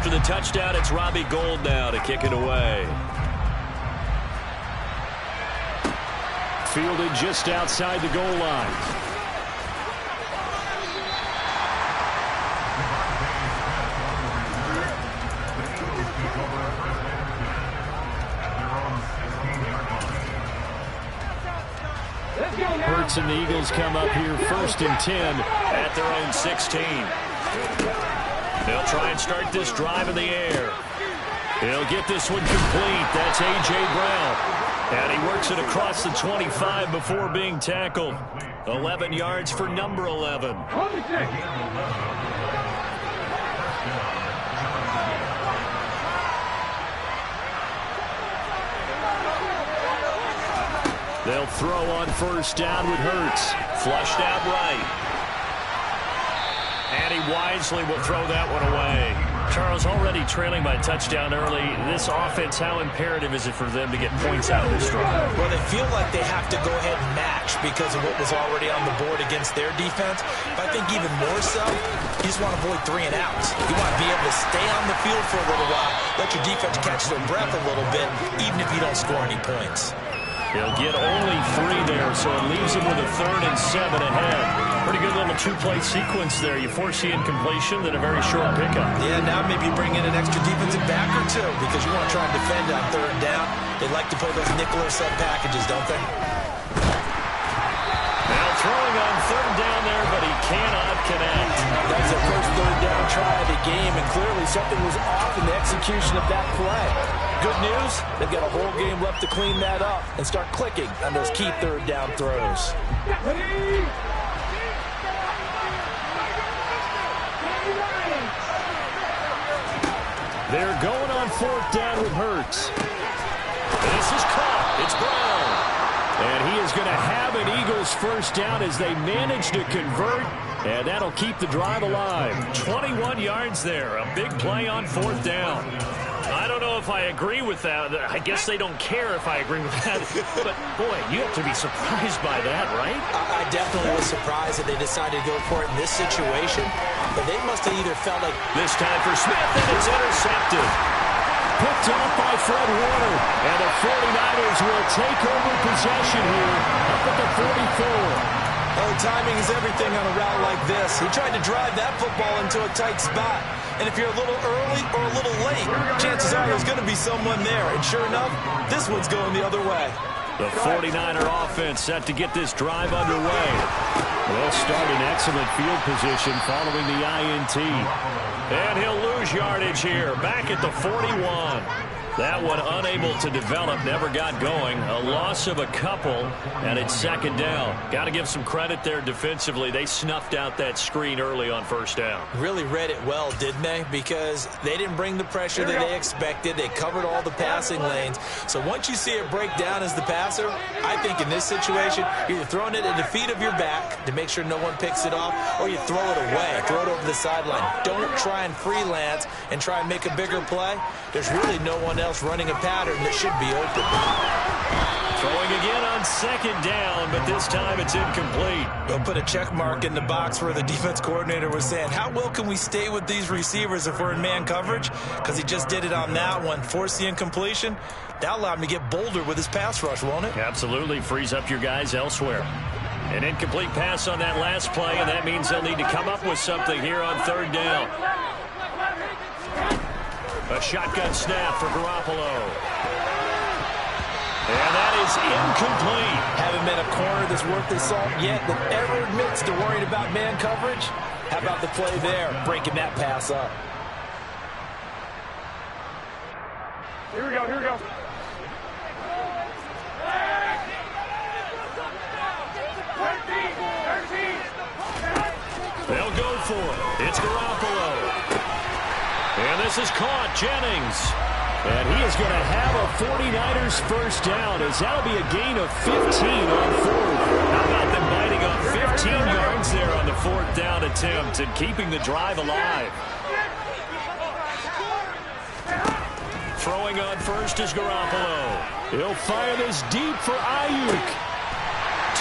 After the touchdown, it's Robbie Gould now to kick it away. Fielded just outside the goal line. Hurts and the Eagles come up here 1st and 10 at their own 16. They'll try and start this drive in the air. He'll get this one complete. That's A.J. Brown. And he works it across the 25 before being tackled. 11 yards for number 11. They'll throw on 1st down with Hurts. Flushed out right. And he wisely will throw that one away. Charles, already trailing by a touchdown early. This offense, how imperative is it for them to get points out of this drive? Well, they feel like they have to go ahead and match because of what was already on the board against their defense. But I think even more so, you just want to avoid 3 and outs. You want to be able to stay on the field for a little while, let your defense catch their breath a little bit, even if you don't score any points. He'll get only 3 there, so it leaves him with a 3rd and 7 ahead. Pretty good little 2-play sequence there. You force the incompletion, then a very short pickup. Yeah, now maybe bring in an extra defensive back or 2 because you want to try and defend on 3rd down. They like to play those nickel or sub packages, don't they? Now throwing on 3rd down there, but he cannot connect. That was their first 3rd down try of the game, and clearly something was off in the execution of that play. Good news, they've got a whole game left to clean that up and start clicking on those key 3rd down throws. They're going on 4th down with Hurts. This is caught. It's Brown. And he is going to have an Eagles 1st down as they manage to convert. And that'll keep the drive alive. 21 yards there. A big play on 4th down. I don't know if I agree with that. I guess they don't care if I agree with that. But, boy, you have to be surprised by that, right? I definitely was surprised that they decided to go for it in this situation. But they must have either felt like... This time for Smith, and it's intercepted. Picked off by Fred Warner. And the 49ers will take over possession here up at the 44. Oh, timing is everything on a route like this. He tried to drive that football into a tight spot. And if you're a little early or a little late, chances are there's going to be someone there. And sure enough, this one's going the other way. The 49er offense set to get this drive underway. They'll start in excellent field position following the INT. And he'll lose yardage here, back at the 41. That one unable to develop, never got going. A loss of a couple, and it's 2nd down. Got to give some credit there defensively. They snuffed out that screen early on 1st down. Really read it well, didn't they? Because they didn't bring the pressure that they expected. They covered all the passing lanes. So once you see it break down as the passer, I think in this situation, you're either throwing it at the feet of your back to make sure no one picks it off, or you throw it away, throw it over the sideline. Don't try and freelance and try and make a bigger play. There's really no one else running a pattern that should be open. Throwing again on 2nd down, but this time it's incomplete. They'll put a check mark in the box where the defense coordinator was saying, how well can we stay with these receivers if we're in man coverage? Because he just did it on that one, forced the incompletion. That'll allow him to get bolder with his pass rush, won't it? Absolutely, frees up your guys elsewhere. An incomplete pass on that last play, and that means they'll need to come up with something here on 3rd down. A shotgun snap for Garoppolo. And that is incomplete. Haven't met a corner that's worth his salt yet that ever admits to worrying about man coverage. How about the play there, breaking that pass up? Here we go, here we go. They'll go for it. It's Garoppolo. And this is caught. Jennings. And he is going to have a 49ers 1st down, as that'll be a gain of 15 on 4th. How about them biting up 15 yards there on the 4th down attempt and keeping the drive alive? Throwing on 1st is Garoppolo. He'll fire this deep for Ayuk.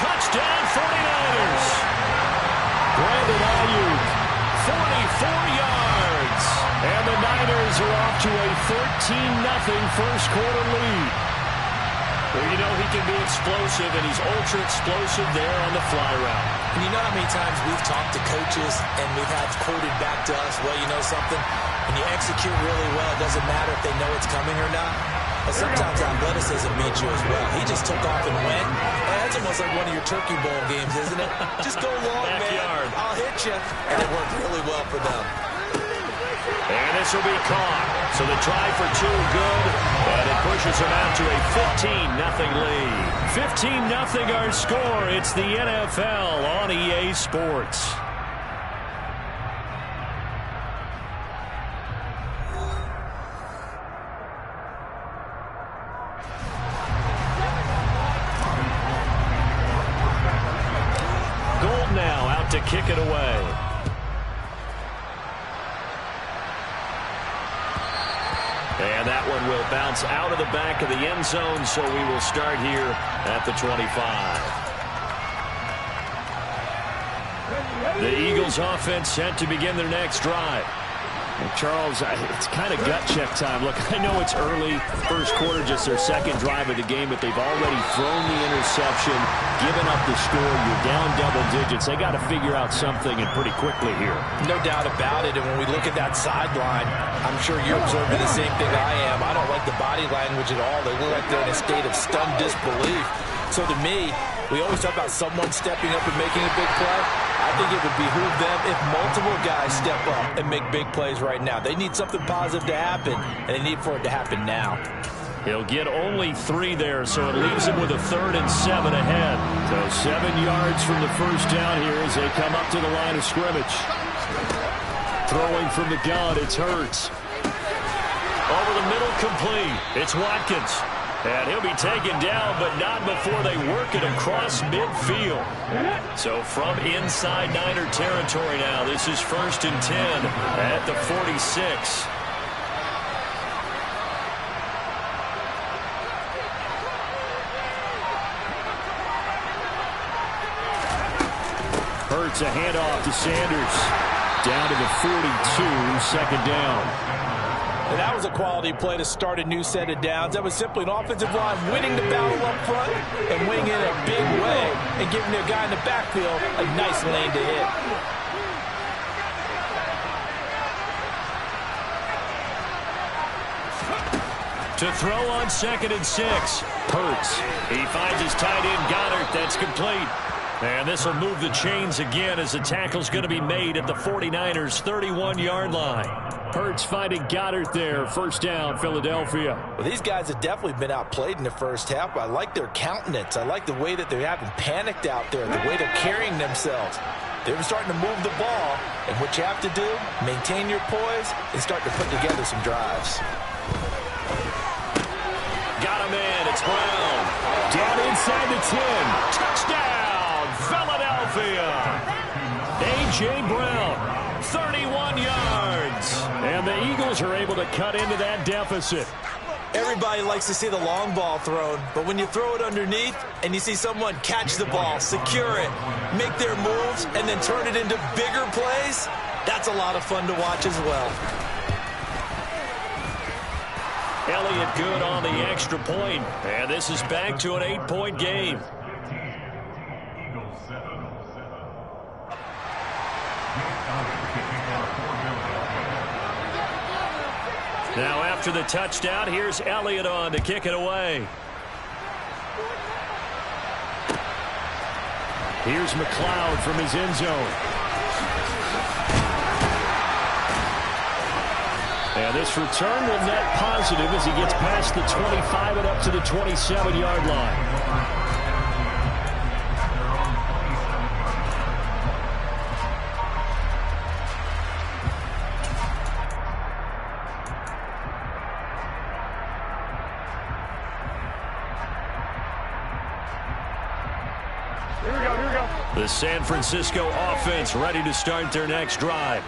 Touchdown 49ers. Brandon Ayuk, 44 yards. And the Niners are off to a 13-0 first quarter lead. Well, you know he can be explosive, and he's ultra-explosive there on the fly route. And you know how many times we've talked to coaches and we've had quoted back to us, well, you know something? When you execute really well, it doesn't matter if they know it's coming or not. But sometimes athleticism meets you as well. He just took off and went. That's almost like one of your Turkey Bowl games, isn't it? Just go long, Backyard. man. I'll hit you. And it worked really well for them. And this will be caught. So the try for two, good. And it pushes them out to a 15-0 lead. 15-0 our score. It's the NFL on EA Sports. Gold now out to kick it away. And that one will bounce out of the back of the end zone, so we will start here at the 25. The Eagles offense set to begin their next drive. Well, Charles, it's kind of gut check time. Look, I know it's early, first quarter, just their second drive of the game, but they've already thrown the interception, given up the score. You're down double digits. They got to figure out something, and pretty quickly here. No doubt about it. And when we look at that sideline, I'm sure you're observing the same thing I am. I don't like the body language at all. They look like they're in a state of stunned disbelief. So to me, we always talk about someone stepping up and making a big play. I think it would behoove them if multiple guys step up and make big plays right now. They need something positive to happen, and they need for it to happen now. He'll get only 3 there, so it leaves him with a 3rd and 7 ahead. So 7 yards from the first down here as they come up to the line of scrimmage. Throwing from the gun, it's Hurts. Over the middle, complete. It's Watkins. And he'll be taken down, but not before they work it across midfield. So from inside Niner territory now, this is 1st and 10 at the 46. Hurts a handoff to Sanders. Down to the 42, second down. And that was a quality play to start a new set of downs. That was simply an offensive line winning the battle up front and winning it in a big way and giving their guy in the backfield a nice lane to hit. To throw on 2nd and 6. Hurts. He finds his tight end Goddard. That's complete. And this will move the chains again as the tackle's going to be made at the 49ers' 31-yard line. Hurts finding Goddard there. First down, Philadelphia. Well, these guys have definitely been outplayed in the first half, but I like their countenance. I like the way that they haven't panicked out there, the way they're carrying themselves. They're starting to move the ball, and what you have to do, maintain your poise and start to put together some drives. Got him in. It's Brown. Down inside the 10. Touchdown, Philadelphia. A.J. Brown, 31 yards. And the Eagles are able to cut into that deficit. Everybody likes to see the long ball thrown, but when you throw it underneath and you see someone catch the ball, secure it, make their moves, and then turn it into bigger plays, that's a lot of fun to watch as well. Elliott good on the extra point, and this is back to an 8-point game. Now after the touchdown, here's Elliott on to kick it away. Here's McLeod from his end zone. And this return will net positive as he gets past the 25 and up to the 27-yard line. The San Francisco offense ready to start their next drive.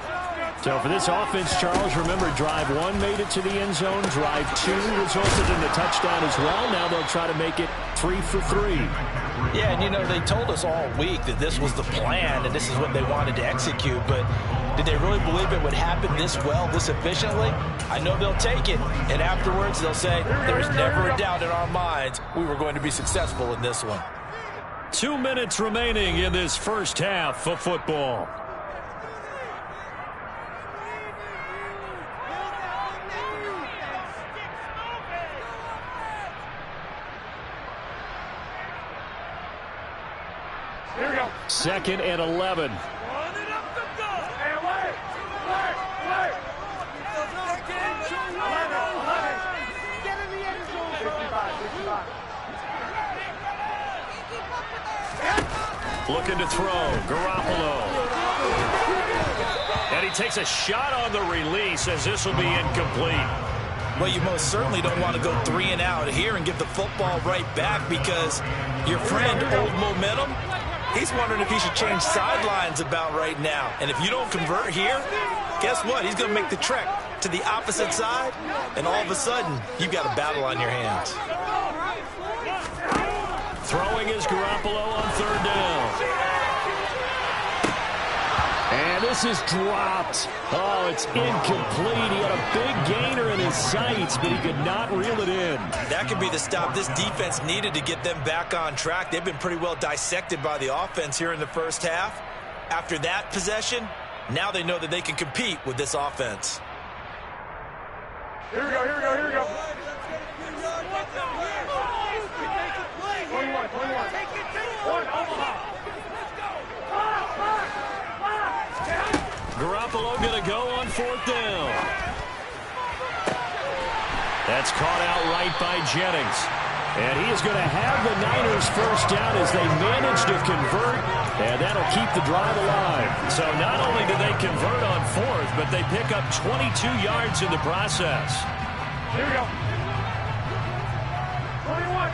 So for this offense, Charles, remember, drive 1 made it to the end zone. Drive 2 resulted in a touchdown as well. Now they'll try to make it 3 for 3. Yeah, and you know, they told us all week that this was the plan and this is what they wanted to execute, but did they really believe it would happen this well, this efficiently? I know they'll take it, and afterwards they'll say, there's never a doubt in our minds we were going to be successful in this one. 2 minutes remaining in this first half of football. Here we go. 2nd and 11. Looking to throw. Garoppolo. And he takes a shot on the release as this will be incomplete. Well, you most certainly don't want to go 3 and out here and give the football right back because your friend, Old Momentum, he's wondering if he should change sidelines about right now. And if you don't convert here, guess what? He's going to make the trek to the opposite side, and all of a sudden, you've got a battle on your hands. Throwing is Garoppolo on 3rd down. And this is dropped. Oh, it's incomplete. He had a big gainer in his sights, but he could not reel it in. That could be the stop this defense needed to get them back on track. They've been pretty well dissected by the offense here in the first half. After that possession, now they know that they can compete with this offense. Here we go, here we go, here we go. 21. One, Omaha. Garoppolo going to go on 4th down. That's caught out right by Jennings. And he is going to have the Niners first down as they manage to convert, and that'll keep the drive alive. So not only do they convert on 4th, but they pick up 22 yards in the process. Here we go. 21.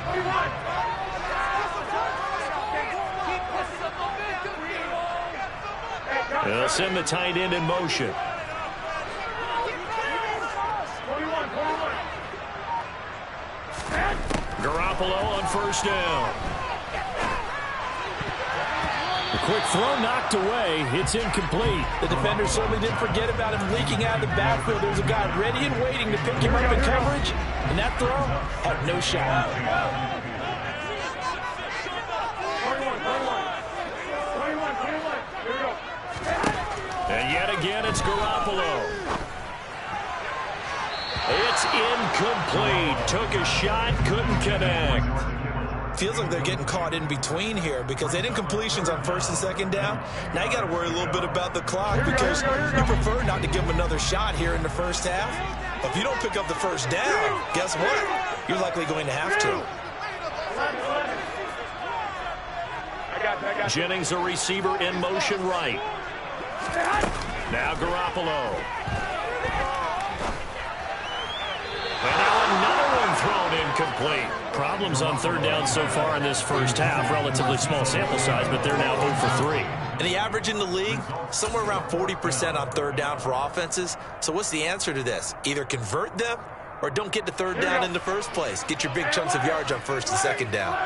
They'll send the tight end in motion. 21. Garoppolo on 1st down. The quick throw knocked away. It's incomplete. The defender certainly didn't forget about him leaking out of the backfield. There was a guy ready and waiting to pick him up in coverage, and that throw had no shot. 21. Here we go. And yet again, it's Garoppolo. It's incomplete. Took a shot, couldn't connect. Feels like they're getting caught in between here because they didn't completions on 1st and 2nd down. Now you got to worry a little bit about the clock because you prefer not to give them another shot here in the first half. But if you don't pick up the first down, guess what? You're likely going to have to. I got. Jennings, a receiver in motion right. Now Garoppolo. And now another one thrown incomplete. Problems on 3rd down so far in this first half. Relatively small sample size, but they're now 0 for 3. And the average in the league, somewhere around 40% on 3rd down for offenses. So what's the answer to this? Either convert them or don't get to 3rd down in the first place. Get your big chunks of yards on 1st and 2nd down.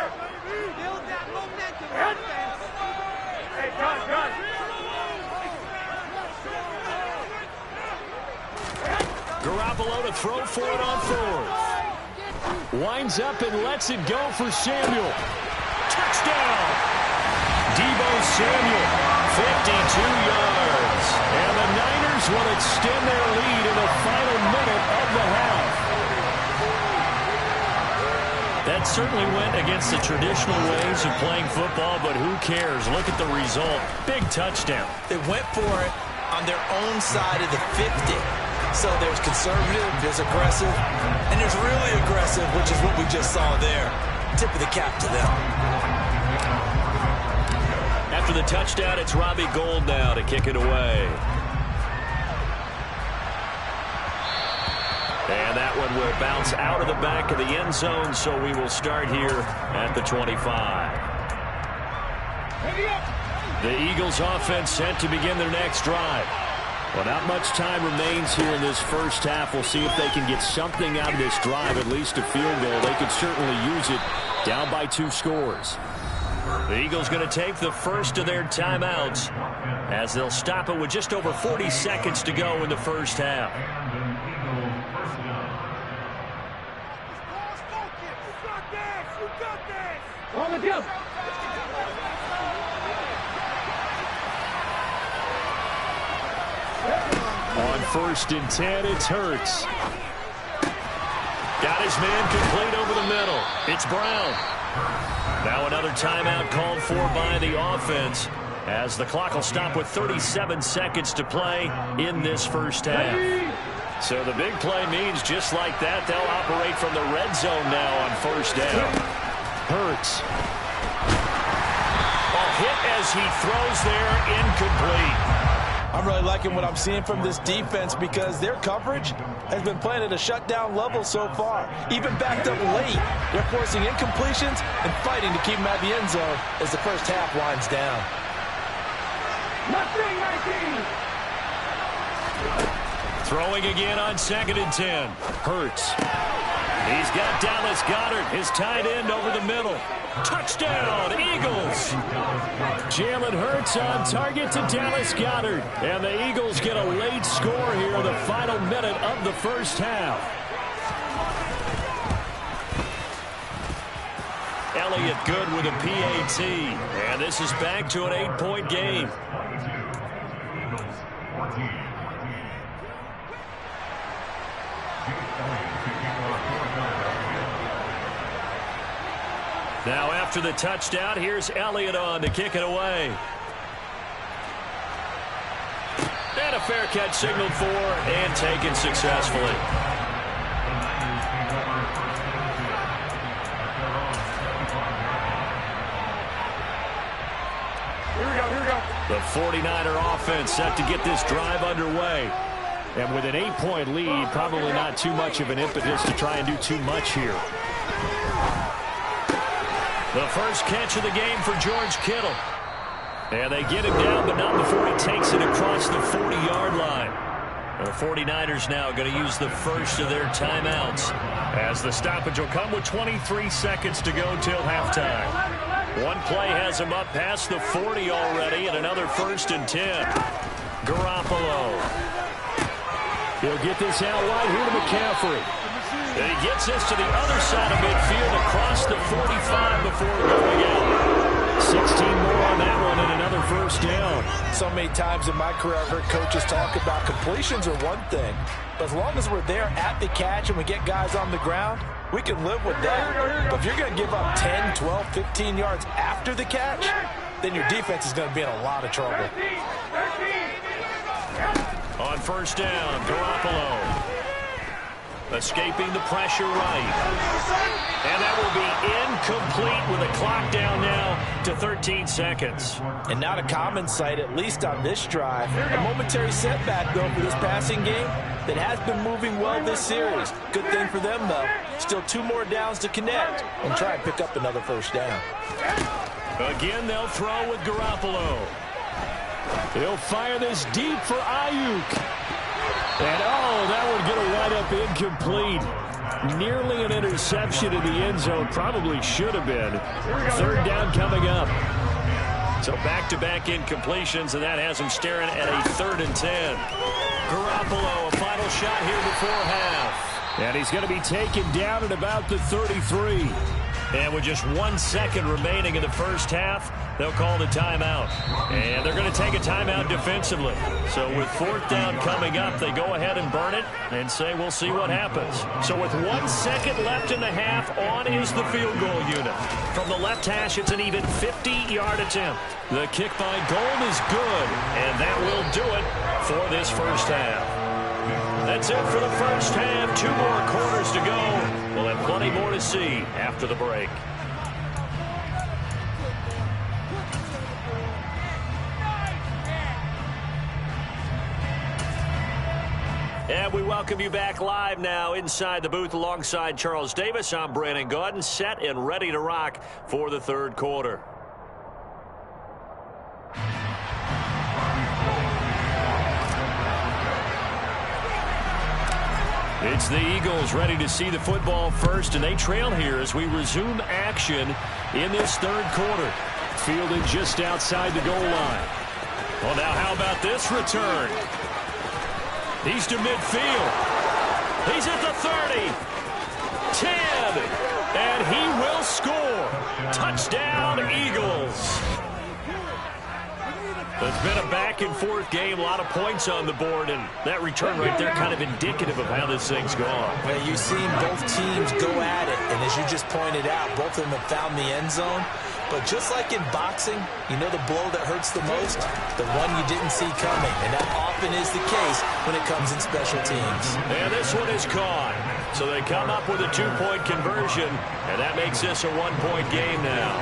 Hey, gun. Garoppolo to throw for it on 4th. Winds up and lets it go for Samuel. Touchdown! Deebo Samuel, 52 yards. And the Niners will extend their lead in the final minute of the half. That certainly went against the traditional ways of playing football, but who cares? Look at the result. Big touchdown. They went for it on their own side of the 50. So there's conservative, there's aggressive, and there's really aggressive, which is what we just saw there. Tip of the cap to them. After the touchdown, it's Robbie Gould now to kick it away. And that one will bounce out of the back of the end zone, so we will start here at the 25. The Eagles offense set to begin their next drive. Well, not much time remains here in this first half. We'll see if they can get something out of this drive, at least a field goal. They could certainly use it down by 2 scores. The Eagles going to take the first of their timeouts as they'll stop it with just over 40 seconds to go in the first half. On 1st and 10, it's Hurts. Got his man complete over the middle. It's Brown. Now another timeout called for by the offense as the clock will stop with 37 seconds to play in this first half. So the big play means just like that, they'll operate from the red zone now on 1st down. Hurts. A hit as he throws there, incomplete. I'm really liking what I'm seeing from this defense because their coverage has been playing at a shutdown level so far. Even backed up late, they're forcing incompletions and fighting to keep them at the end zone as the first half winds down. Throwing again on 2nd and 10. Hurts. He's got Dallas Goedert, his tight end, over the middle. Touchdown, Eagles! Jalen Hurts on target to Dallas Goedert. And the Eagles get a late score here in the final minute of the first half. Elliott good with a PAT. And this is back to an 8-point game. Now after the touchdown, here's Elliott on to kick it away. And a fair catch signaled for and taken successfully. Here we go. The 49er offense set to get this drive underway. And with an 8-point lead, probably not too much of an impetus to try and do too much here. The first catch of the game for George Kittle. And they get him down, but not before he takes it across the 40-yard line. The 49ers now going to use the first of their timeouts as the stoppage will come with 23 seconds to go till halftime. One play has him up past the 40 already, and another 1st and 10. Garoppolo. He'll get this out wide here to McCaffrey. And he gets this to the other side of midfield across the 45 before going out. 16 more on that one and another 1st down. So many times in my career I've heard coaches talk about completions are one thing, but as long as we're there at the catch and we get guys on the ground, we can live with that. But if you're going to give up 10, 12, 15 yards after the catch, then your defense is going to be in a lot of trouble. On 1st down, Garoppolo. Escaping the pressure right. And that will be incomplete with the clock down now to 13 seconds. And not a common sight, at least on this drive. A momentary setback, though, for this passing game that has been moving well this series. Good thing for them, though. Still 2 more downs to connect and try and pick up another 1st down. Again, they'll throw with Garoppolo. He'll fire this deep for Ayuk. And, that would get a wide-up incomplete. Nearly an interception in the end zone. Probably should have been. 3rd down coming up. So back-to-back incompletions, and that has him staring at a 3rd and 10. Garoppolo, a final shot here before half. And he's going to be taken down at about the 33. And with just 1 second remaining in the first half, they'll call the timeout. And they're going to take a timeout defensively. So with 4th down coming up, they go ahead and burn it and say, we'll see what happens. So with 1 second left in the half, on is the field goal unit. From the left hash, it's an even 50-yard attempt. The kick by Gold is good, and that will do it for this first half. That's it for the first half. 2 more quarters to go. We'll have plenty more to see after the break. And we welcome you back live now inside the booth alongside Charles Davis. I'm Brandon Gaudin, set and ready to rock for the 3rd quarter. It's the Eagles ready to see the football first, and they trail here as we resume action in this 3rd quarter. fielded just outside the goal line. Well, now how about this return? He's to midfield. He's at the 30. 10. And he will score. Touchdown, Eagles. It's been a back-and-forth game, a lot of points on the board, and that return right there kind of indicative of how this thing's gone. Well, you've seen both teams go at it, and as you just pointed out, both of them have found the end zone. But just like in boxing, you know the blow that hurts the most? The one you didn't see coming, and that often is the case when it comes in special teams. And this one is caught. So they come up with a 2-point conversion, and that makes this a 1-point game now.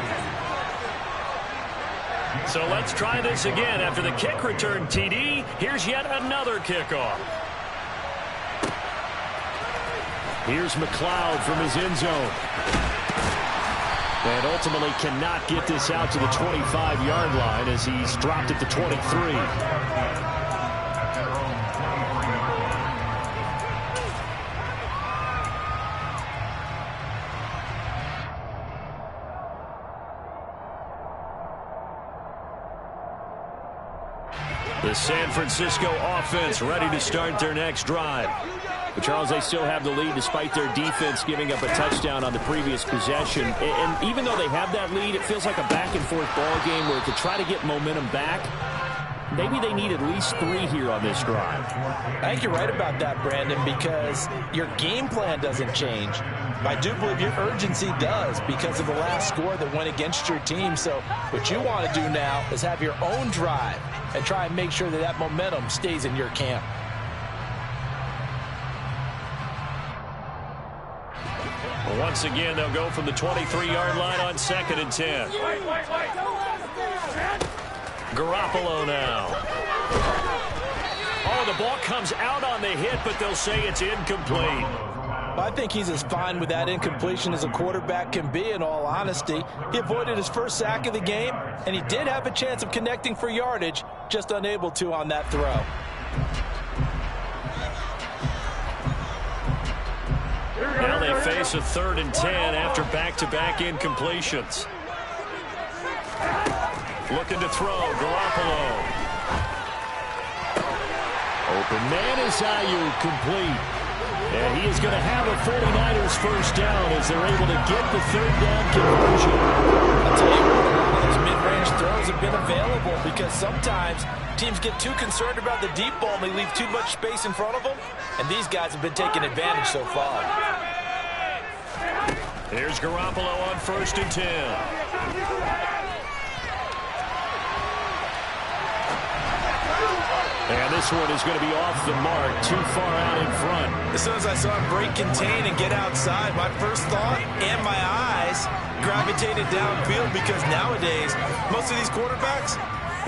So let's try this again. After the kick return TD, here's yet another kickoff. Here's McLeod from his end zone. And ultimately cannot get this out to the 25-yard line as he's dropped at the 23. The San Francisco offense ready to start their next drive. But, Charles, they still have the lead despite their defense giving up a touchdown on the previous possession. And even though they have that lead, it feels like a back-and-forth ball game where to try to get momentum back, maybe they need at least 3 here on this drive. I think you're right about that, Brandon, because your game plan doesn't change. I do believe your urgency does because of the last score that went against your team. So what you want to do now is have your own drive and try and make sure that that momentum stays in your camp. Once again, they'll go from the 23-yard line on 2nd and 10. Garoppolo now. Oh, the ball comes out on the hit, but they'll say it's incomplete. Well, I think he's as fine with that incompletion as a quarterback can be, in all honesty. He avoided his first sack of the game, and he did have a chance of connecting for yardage, just unable to on that throw. Now they face a 3rd and 10 after back-to-back incompletions. Looking to throw, Garoppolo. Open man is Ayuk, complete. And he is going to have a 49ers first down as they're able to get the 3rd down conversion. I'll tell you what, a lot of those mid-range throws have been available because sometimes teams get too concerned about the deep ball and they leave too much space in front of them, and these guys have been taking advantage so far. Here's Garoppolo on 1st and 10. And this one is going to be off the mark, too far out in front. As soon as I saw him break contain and get outside, my first thought and my eyes gravitated downfield because nowadays, most of these quarterbacks,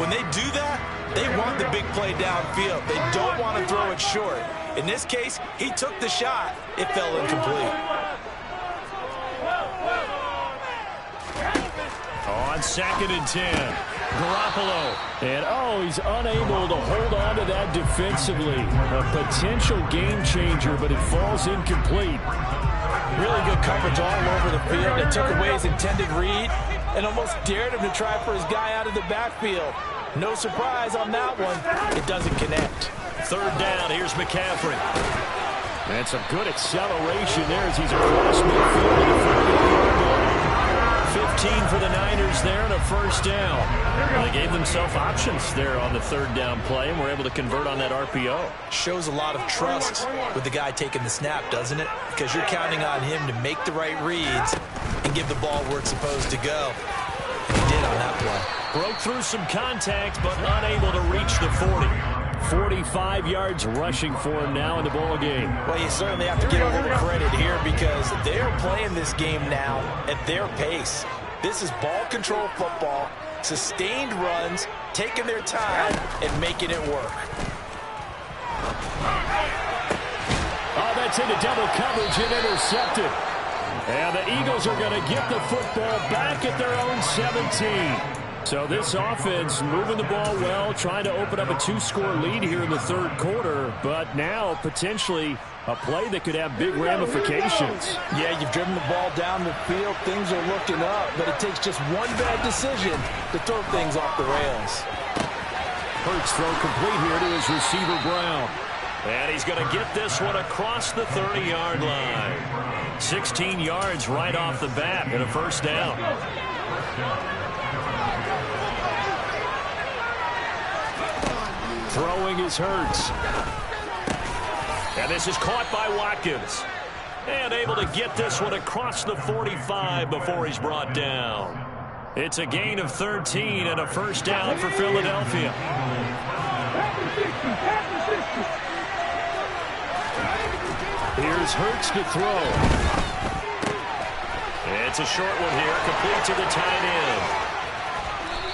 when they do that, they want the big play downfield. They don't want to throw it short. In this case, he took the shot. It fell incomplete. On 2nd and 10. Garoppolo. And, he's unable to hold on to that defensively. A potential game changer, but it falls incomplete. Really good coverage all over the field. It took away his intended read and almost dared him to try for his guy out of the backfield. No surprise on that one. It doesn't connect. 3rd down. Here's McCaffrey. And some good acceleration there as he's across midfield to the 40-yard line. 15 for the Niners there and a first down. Well, they gave themselves options there on the 3rd down play and were able to convert on that RPO. Shows a lot of trust with the guy taking the snap, doesn't it? Because you're counting on him to make the right reads and give the ball where it's supposed to go. And he did on that play. Broke through some contact, but unable to reach the 40. 45 yards rushing for him now in the ball game. Well, you certainly have to give a little credit here because they're playing this game now at their pace. This is ball control football, sustained runs, taking their time and making it work. Oh, that's into double coverage and intercepted. And the Eagles are going to get the football back at their own 17. So this offense moving the ball well, trying to open up a 2-score lead here in the third quarter, but now potentially a play that could have big ramifications. Yeah, you've driven the ball down the field. Things are looking up, but it takes just one bad decision to throw things off the rails. Hurts throw complete here to his receiver, Brown. And he's going to get this one across the 30-yard line. 16 yards right off the bat and a first down. Throwing is Hurts. And this is caught by Watkins. And able to get this one across the 45 before he's brought down. It's a gain of 13 and a first down for Philadelphia. Here's Hurts to throw. It's a short one here, complete to the tight end.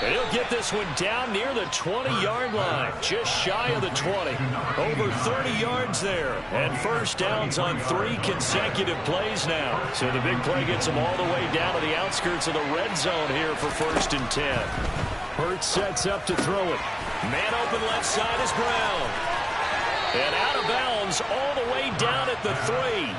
And he'll get this one down near the 20-yard line, just shy of the 20. Over 30 yards there, and first downs on 3 consecutive plays now. So the big play gets him all the way down to the outskirts of the red zone here for 1st and 10. Hurts sets up to throw it. Man open left side is Brown. And out of bounds all the way down at the 3.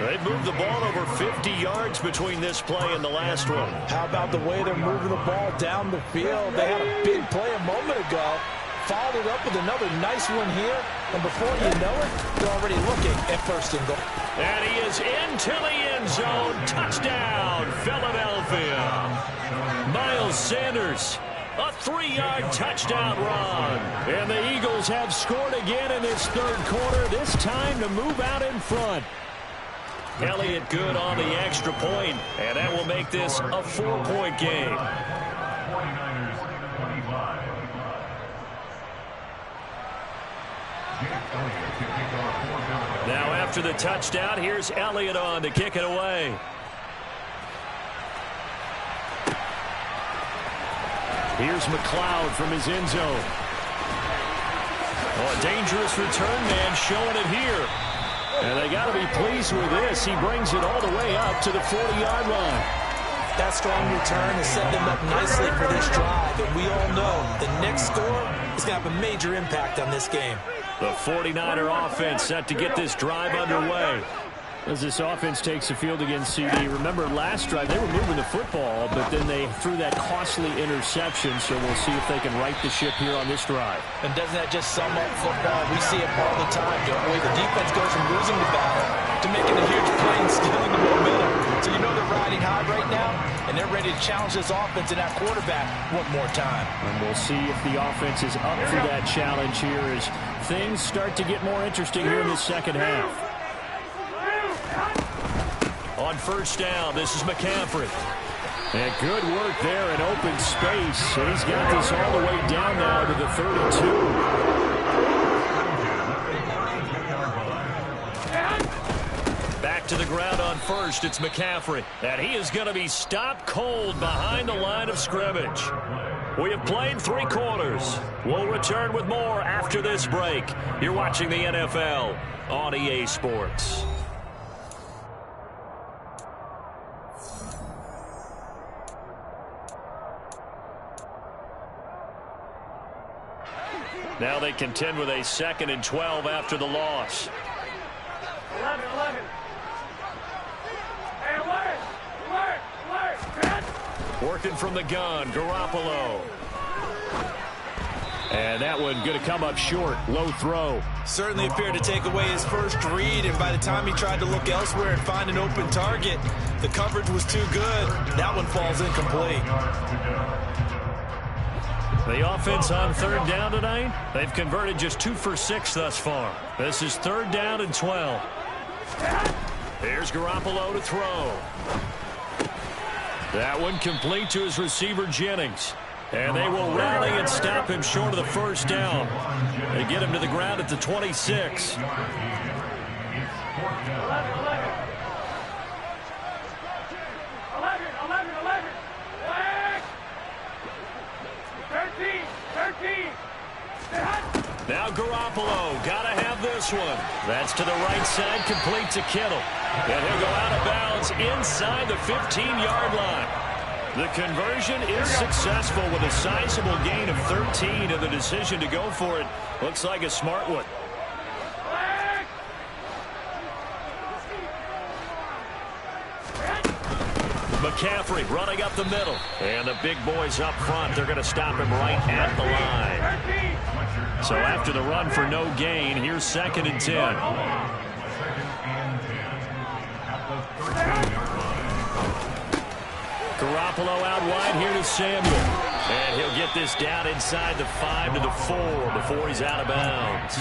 They've moved the ball over 50 yards between this play and the last one. How about the way they're moving the ball down the field? They had a big play a moment ago. Followed it up with another nice one here. And before you know it, they're already looking at 1st and goal. And he is into the end zone. Touchdown, Philadelphia. Miles Sanders. A 3-yard touchdown run. And the Eagles have scored again in this third quarter, this time to move out in front. Elliott good on the extra point, and that will make this a 4-point game. Now after the touchdown, here's Elliott on to kick it away. Here's McLeod from his end zone. Oh, a dangerous return man showing it here. And they got to be pleased with this. He brings it all the way up to the 40-yard line. That strong return has set them up nicely for this drive. And we all know the next score is going to have a major impact on this game. The 49er offense set to get this drive underway. As this offense takes the field against CD, remember last drive they were moving the football, but then they threw that costly interception, so we'll see if they can right the ship here on this drive. And doesn't that just sum up football? We see it all the time, don't we? The defense goes from losing the battle to making a huge play and stealing the momentum. So you know they're riding high right now, and they're ready to challenge this offense and that quarterback one more time. And we'll see if the offense is up for that challenge here as things start to get more interesting here in the second half. On first down, this is McCaffrey. And good work there in open space. And he's got this all the way down now to the 32. Back to the ground on first, it's McCaffrey. And he is going to be stopped cold behind the line of scrimmage. We have played 3 quarters. We'll return with more after this break. You're watching the NFL on EA Sports. Now they contend with a 2nd and 12 after the loss. 11. Hey, alert! Working from the gun, Garoppolo. And that one going to come up short. Low throw. Certainly appeared to take away his first read, and by the time he tried to look elsewhere and find an open target, the coverage was too good. That one falls incomplete. The offense on 3rd down tonight, they've converted just 2 for 6 thus far. This is 3rd down and 12. Here's Garoppolo to throw. That one complete to his receiver, Jennings. And they will rally and stop him short of the first down. They get him to the ground at the 26. 13. Now Garoppolo, got to have this one. That's to the right side, complete to Kittle. And he'll go out of bounds inside the 15-yard line. The conversion is successful with a sizable gain of 13, and the decision to go for it looks like a smart one. McCaffrey running up the middle. And the big boys up front, they're going to stop him right at the line. So after the run for no gain, here's 2nd and 10. Garoppolo out wide here to Samuel. And he'll get this down inside the 5 to the 4 before he's out of bounds.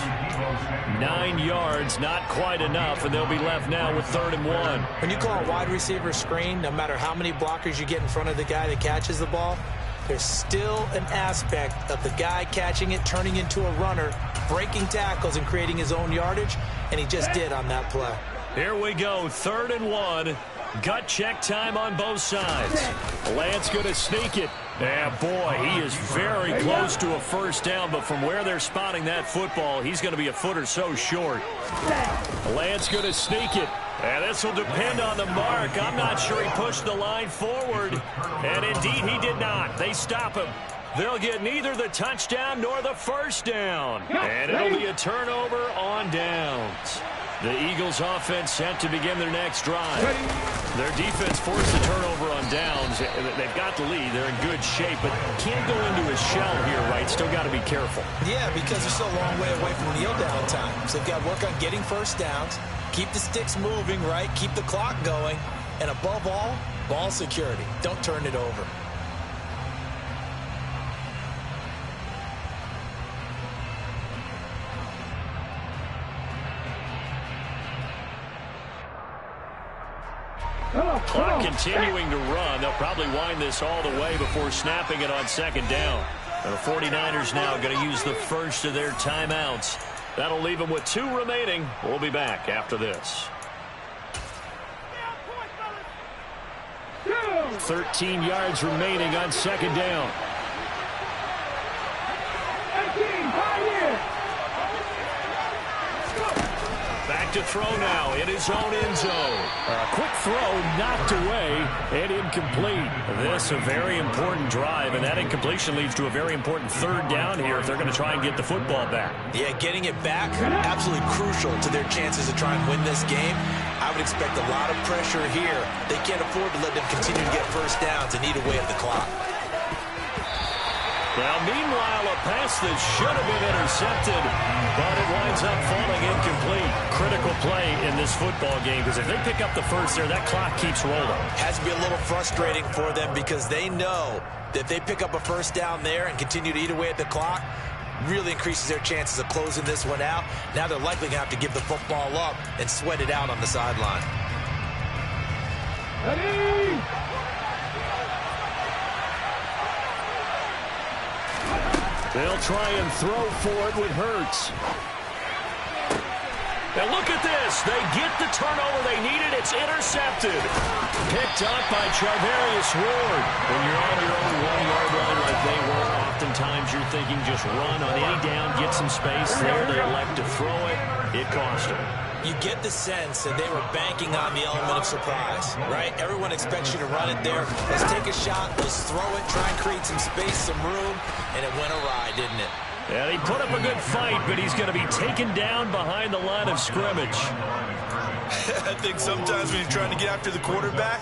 9 yards, not quite enough, and they'll be left now with 3rd and 1. When you call a wide receiver screen, no matter how many blockers you get in front of the guy that catches the ball, there's still an aspect of the guy catching it, turning into a runner, breaking tackles and creating his own yardage, and he just did on that play. Here we go, 3rd and 1. Gut check time on both sides. Lance going to sneak it. Yeah, boy, he is very close to a first down, but from where they're spotting that football, he's going to be a foot or so short. Lance going to sneak it. And this will depend on the mark. I'm not sure he pushed the line forward. And indeed, he did not. They stop him. They'll get neither the touchdown nor the first down. And it'll be a turnover on downs. The Eagles offense set to begin their next drive. Their defense forced the turnover on downs. They've got the lead. They're in good shape, but can't go into a shell here, right? Still got to be careful. Yeah, because they're still a long way away from kneel down time. So they've got to work on getting first downs, keep the sticks moving, right? Keep the clock going. And above all, ball security. Don't turn it over. Clock continuing to run. They'll probably wind this all the way before snapping it on 2nd down. The 49ers now going to use the first of their timeouts. That'll leave them with 2 remaining. We'll be back after this. 13 yards remaining on 2nd down. Back to throw now in his own end zone. A quick throw knocked away and incomplete. This a very important drive, and that incompletion leads to a very important 3rd down here if they're going to try and get the football back. Yeah, getting it back, absolutely crucial to their chances to try and win this game. I would expect a lot of pressure here. They can't afford to let them continue to get first downs and eat away at the clock. Now, meanwhile, a pass that should have been intercepted, but it winds up falling incomplete. Critical play in this football game, because if they pick up the first there, that clock keeps rolling. Has to be a little frustrating for them because they know that if they pick up a first down there and continue to eat away at the clock, really increases their chances of closing this one out. Now they're likely going to have to give the football up and sweat it out on the sideline. Ready? They'll try and throw for it with Hurts. Now look at this. They get the turnover they needed. It's intercepted. Picked up by Charvarius Ward. When you're on your own 1-yard line like they were, oftentimes you're thinking just run on any down, get some space there. They elect to throw it. It cost them. You get the sense that they were banking on the element of surprise, right? Everyone expects you to run it there. Let's take a shot. Let's throw it. Try and create some space, some room. And it went awry, didn't it? Yeah, he put up a good fight, but he's going to be taken down behind the line of scrimmage. I think sometimes when you're trying to get after the quarterback,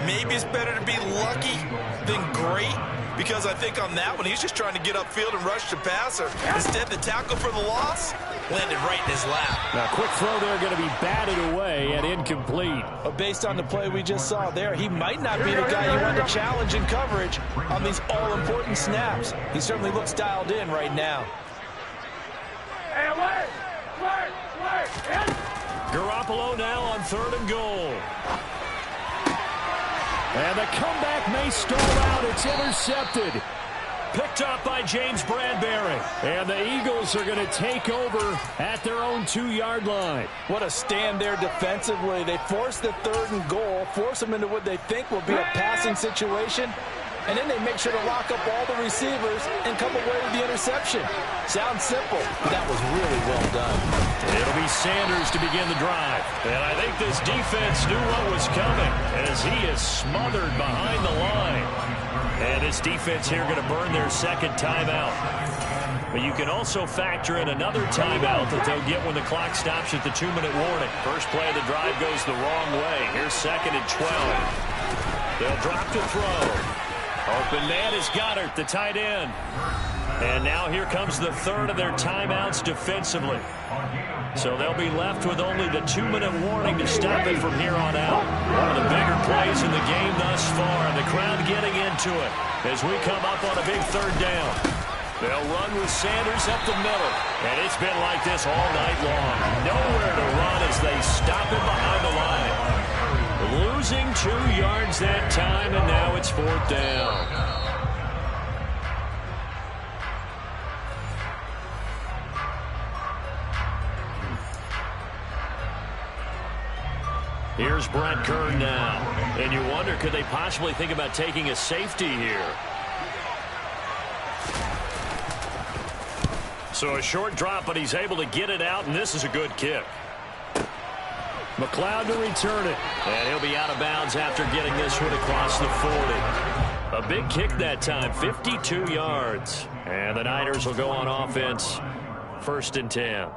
maybe it's better to be lucky than great. Because I think on that one, he's just trying to get upfield and rush the passer. Instead, the tackle for the loss landed right in his lap. Now, quick throw there going to be batted away and incomplete. But based on the play we just saw there, he might not be the guy you want to challenge in coverage on these all-important snaps. He certainly looks dialed in right now. Garoppolo now on 3rd and goal. And the comeback may stall out. It's intercepted. Picked up by James Bradbury. And the Eagles are going to take over at their own 2-yard line. What a stand there defensively. They force the 3rd and goal, force them into what they think will be a passing situation, and then they make sure to lock up all the receivers and come away with the interception. Sounds simple, but that was really well done. It'll be Sanders to begin the drive. And I think this defense knew what was coming as he is smothered behind the line. And this defense here going to burn their second timeout. But you can also factor in another timeout that they'll get when the clock stops at the 2-minute warning. First play of the drive goes the wrong way. Here's 2nd and 12. They'll drop to throw. Open man is Goddard, the tight end. And now here comes the third of their timeouts defensively. So they'll be left with only the 2-minute warning to stop it from here on out. One of the bigger plays in the game thus far, and the crowd getting into it as we come up on a big third down. They'll run with Sanders up the middle, and it's been like this all night long. Nowhere to run as they stop him behind the line. Losing 2 yards that time, and now it's 4th down. Here's Brent Kern now. And you wonder, could they possibly think about taking a safety here? So a short drop, but he's able to get it out, and this is a good kick. McLeod to return it. And he'll be out of bounds after getting this one across the 40. A big kick that time, 52 yards. And the Niners will go on offense, 1st and 10.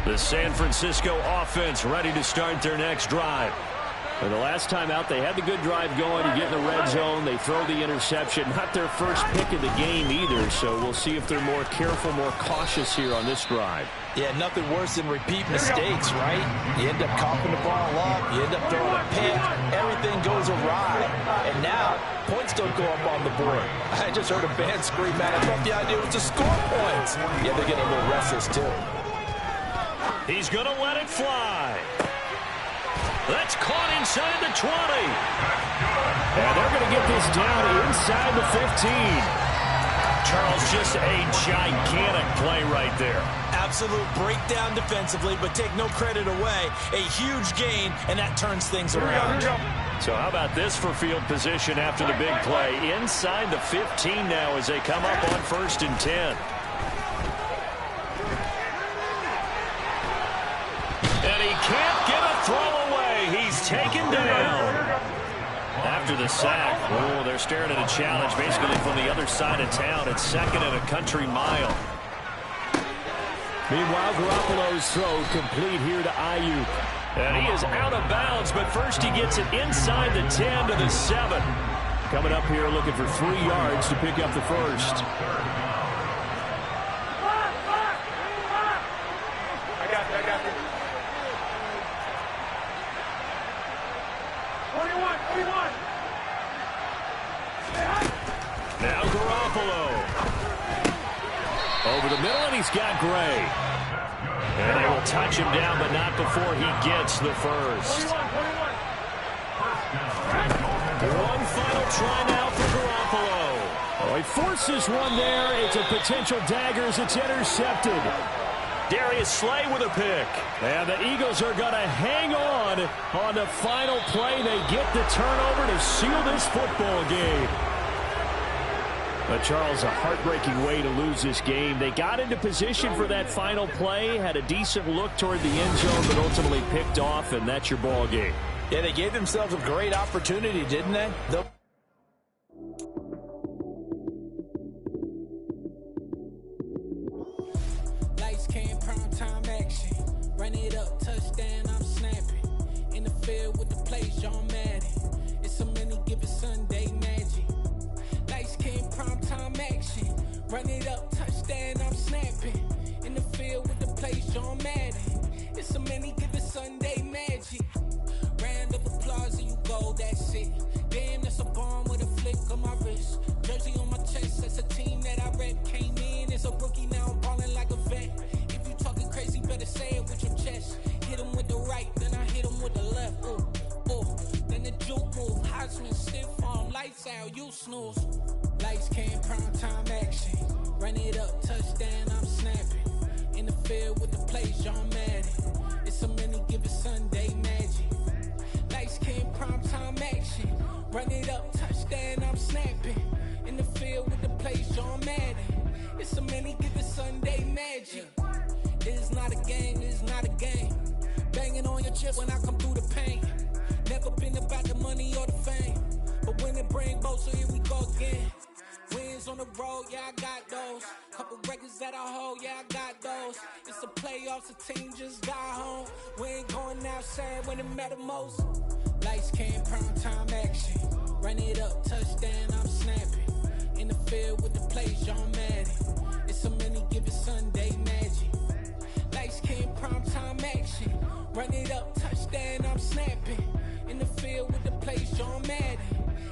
The San Francisco offense ready to start their next drive. And the last time out, they had the good drive going. You get in the red zone, they throw the interception. Not their first pick of the game either, so we'll see if they're more careful, more cautious here on this drive. Yeah, nothing worse than repeat mistakes, right? You end up coughing the ball up, you end up throwing a pick, everything goes awry. And now, points don't go up on the board. I just heard a fan scream, man, I thought the idea was to score points. Yeah, they're getting a little restless, too. He's going to let it fly. That's caught inside the 20. And they're going to get this down inside the 15. Charles, just a gigantic play right there. Absolute breakdown defensively, but take no credit away. A huge gain, and that turns things around. So how about this for field position after the big play? Inside the 15 now as they come up on 1st and 10. And he can't get a throw away. He's taken down. After the sack, oh, they're staring at a challenge basically from the other side of town. It's 2nd and a country mile. Meanwhile, Garoppolo's throw complete here to Ayuk. And he is out of bounds, but first he gets it inside the 10 to the 7. Coming up here looking for 3 yards to pick up the first. I got you. 21. Now Garoppolo. Over the middle, and he's got Gray. And they will touch him down, but not before he gets the first. 21. One final try now for Garoppolo. Oh, he forces one there. It's a potential dagger as it's intercepted. Darius Slay with a pick. And the Eagles are going to hang on the final play. They get the turnover to seal this football game. But Charles, a heartbreaking way to lose this game. They got into position for that final play, had a decent look toward the end zone, but ultimately picked off, and that's your ball game. Yeah, they gave themselves a great opportunity, didn't they? Lights came, prime time action. Run it up, touchdown, I'm snapping. In the field with the play, John Madden. It's a many given Sunday magic. Lights came, prime time action. Run it up, touchdown, I'm snapping. In the field with the play, John Madden. It's a many given Sunday magic. Round of applause and you go, that's it. Damn, that's a bomb with a flick on my wrist. Jersey on my chest, that's a team that I rep. Came in as a rookie, now I'm balling like a vet. If you talking crazy, better say it with your chest. Hit him with the right, then I hit him with the left. Then the juke move, Heisman, stiff arm, lights out, you snooze. Lights came, prime time action. Run it up, touchdown, I'm snapping. In the field with the play, John Madden. It's a many given Sunday magic. Lights came, prime time action. Run it up, touchdown, I'm snapping. In the field with the play, John Madden. It's a many given Sunday magic. It is not a game, it is not a game. Banging on your chest when I come through the paint. rainbow, so here we go again. Wins on the road, yeah, I got those. Couple records that I hold, yeah, I got those. It's the playoffs, the team just got home. We ain't going outside when it matter most. Lights came, prime time action. Run it up, touchdown, I'm snapping. In the field with the plays, John Madden. It's so many, give it Sunday magic. Lights came, prime time action. Run it up, touchdown, I'm snapping. In the field with the plays, John Madden.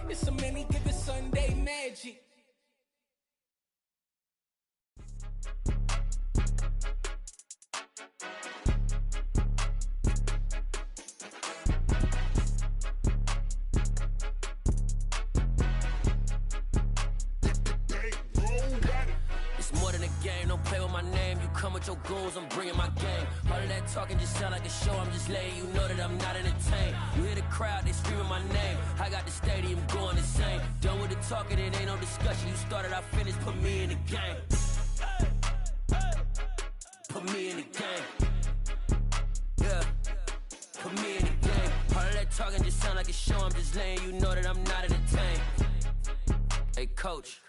It's so many, give it Sunday magic. Come with your goons, I'm bringing my game. All of that talking just sound like a show. I'm just letting you know that I'm not entertained. You hear the crowd, they screaming my name. I got the stadium going insane. Done with the talking, it ain't no discussion. You started, I finished, put me in the game. Put me in the game. Yeah, put me in the game. All of that talking just sound like a show. I'm just letting you know that I'm not entertained. Hey, coach,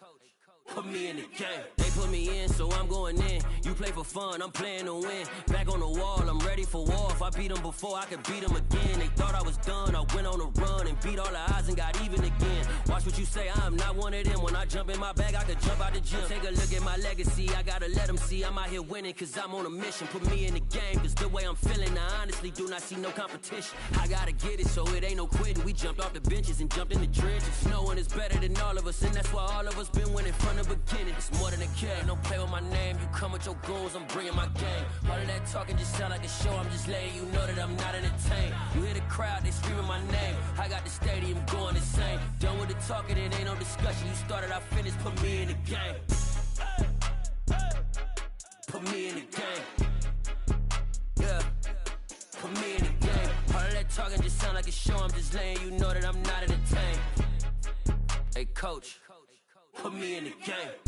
put me in the game. They put me in, so I'm going in. You play for fun, I'm playing to win. Back on the wall, I'm ready for war. If I beat them before, I could beat them again. They thought I was done, I went on a run and beat all the odds and got even again. Watch what you say, I'm not one of them. When I jump in my bag, I could jump out the gym. Take a look at my legacy, I gotta let them see I'm out here winning, cause I'm on a mission. Put me in the game, cause the way I'm feeling, I honestly do not see no competition. I gotta get it, so it ain't no quitting. We jumped off the benches and jumped in the trenches. No one is better than all of us, and that's why all of us been winning from the beginning. It's more than a kid, don't play with my name. You come with your goons, I'm bringing my game. All of that talking just sound like a show. I'm just letting you know that I'm not entertained. You hear the crowd, they screaming my name. I got the stadium going insane. Done with the talking, it ain't no discussion. You started, I finished, put me in the game. Put me in the game. Yeah, put me in the game. All of that talking just sound like a show. I'm just letting you know that I'm not entertained. Hey, coach, put me in the game.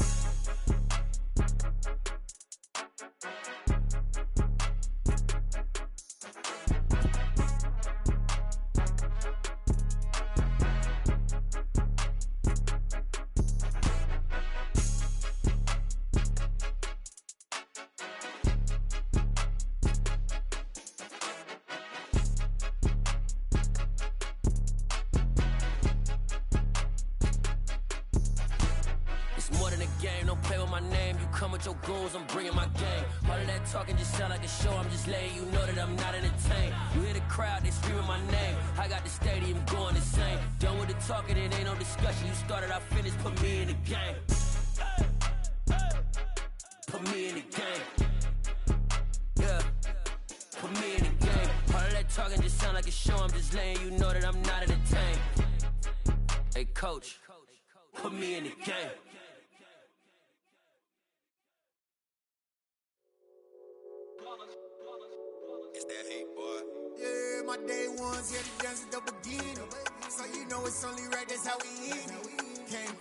Your goals, I'm bringing my game. All of that talking just sound like a show. I'm just letting you know that I'm not entertained. You hear the crowd, they screaming my name. I got the stadium going insane. Done with the talking, it ain't no discussion. You started, I finished, put me in the game. Put me in the game. Yeah, put me in the game. All of that talking just sound like a show. I'm just letting you know that I'm not entertained. Hey, coach, put me in the game. It's that hate, boy. Yeah, my day ones, yeah, the dance at the beginning. So you know it's only right, that's how we end it. Came